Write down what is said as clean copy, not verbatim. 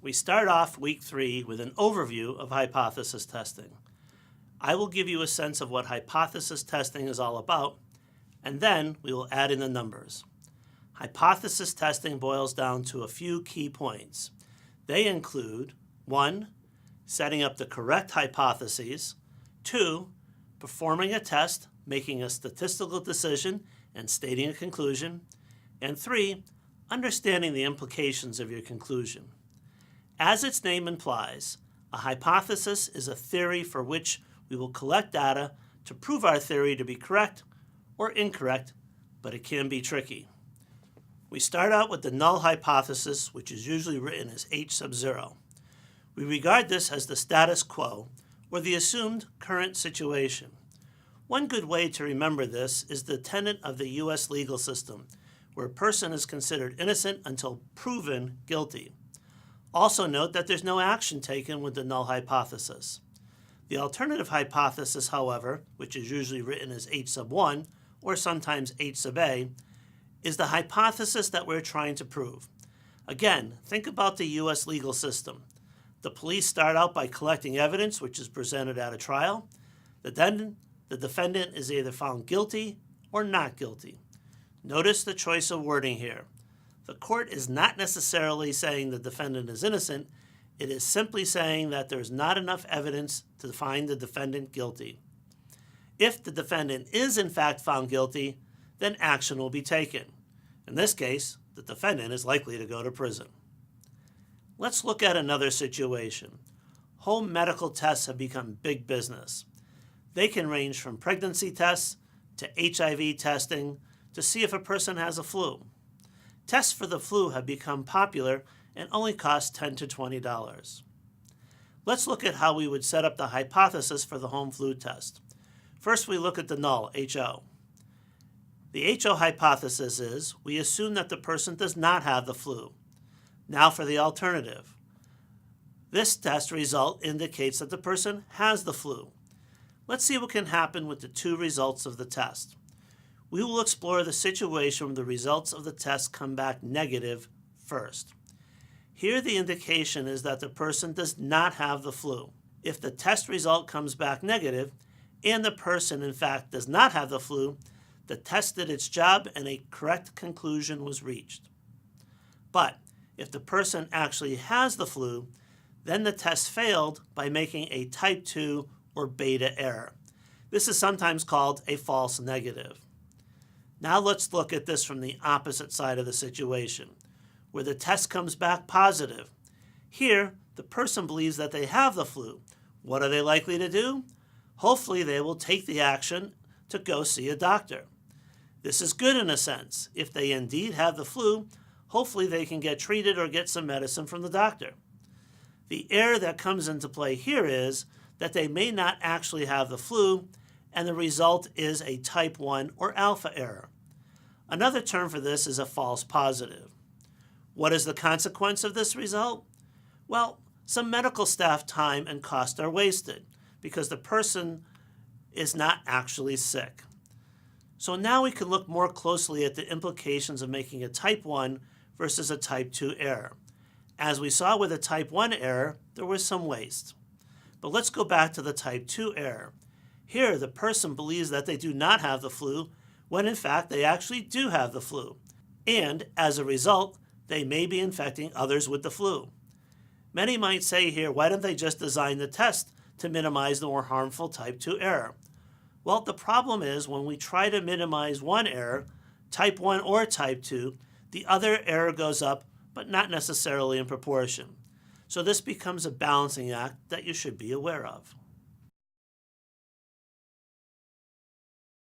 We start off week 3 with an overview of hypothesis testing. I will give you a sense of what hypothesis testing is all about, and then we will add in the numbers. Hypothesis testing boils down to a few key points. They include 1. Setting up the correct hypotheses, 2. Performing a test, making a statistical decision, and stating a conclusion, and 3. Understanding the implications of your conclusion. As its name implies, a hypothesis is a theory for which we will collect data to prove our theory to be correct or incorrect, but it can be tricky. We start out with the null hypothesis, which is usually written as H sub 0. We regard this as the status quo, or the assumed current situation. One good way to remember this is the tenet of the U.S. legal system, where a person is considered innocent until proven guilty. Also note that there's no action taken with the null hypothesis. The alternative hypothesis, however, which is usually written as H sub 1, or sometimes H sub A, is the hypothesis that we're trying to prove. Again, think about the U.S. legal system. The police start out by collecting evidence which is presented at a trial. Then the defendant is either found guilty or not guilty. Notice the choice of wording here. The court is not necessarily saying the defendant is innocent. It is simply saying that there is not enough evidence to find the defendant guilty. If the defendant is in fact found guilty, then action will be taken. In this case, the defendant is likely to go to prison. Let's look at another situation. Home medical tests have become big business. They can range from pregnancy tests to HIV testing to see if a person has a flu. Tests for the flu have become popular and only cost $10 to $20. Let's look at how we would set up the hypothesis for the home flu test. First, we look at the null, HO. The HO hypothesis is we assume that the person does not have the flu. Now for the alternative. This test result indicates that the person has the flu. Let's see what can happen with the two results of the test. We will explore the situation where the results of the test come back negative first. Here the indication is that the person does not have the flu. If the test result comes back negative and the person in fact does not have the flu, the test did its job and a correct conclusion was reached. But if the person actually has the flu, then the test failed by making a type 2 or beta error. This is sometimes called a false negative. Now let's look at this from the opposite side of the situation, where the test comes back positive. Here, the person believes that they have the flu. What are they likely to do? Hopefully they will take the action to go see a doctor. This is good in a sense. If they indeed have the flu, hopefully they can get treated or get some medicine from the doctor. The error that comes into play here is that they may not actually have the flu, and the result is a type 1 or alpha error. Another term for this is a false positive. What is the consequence of this result? Well, some medical staff time and cost are wasted because the person is not actually sick. So now we can look more closely at the implications of making a type 1 versus a type 2 error. As we saw with a type 1 error, there was some waste. But let's go back to the type 2 error. Here, the person believes that they do not have the flu, when in fact they actually do have the flu. And as a result, they may be infecting others with the flu. Many might say here, why don't they just design the test to minimize the more harmful type 2 error? Well, the problem is when we try to minimize one error, type 1 or type 2, the other error goes up, but not necessarily in proportion. So this becomes a balancing act that you should be aware of.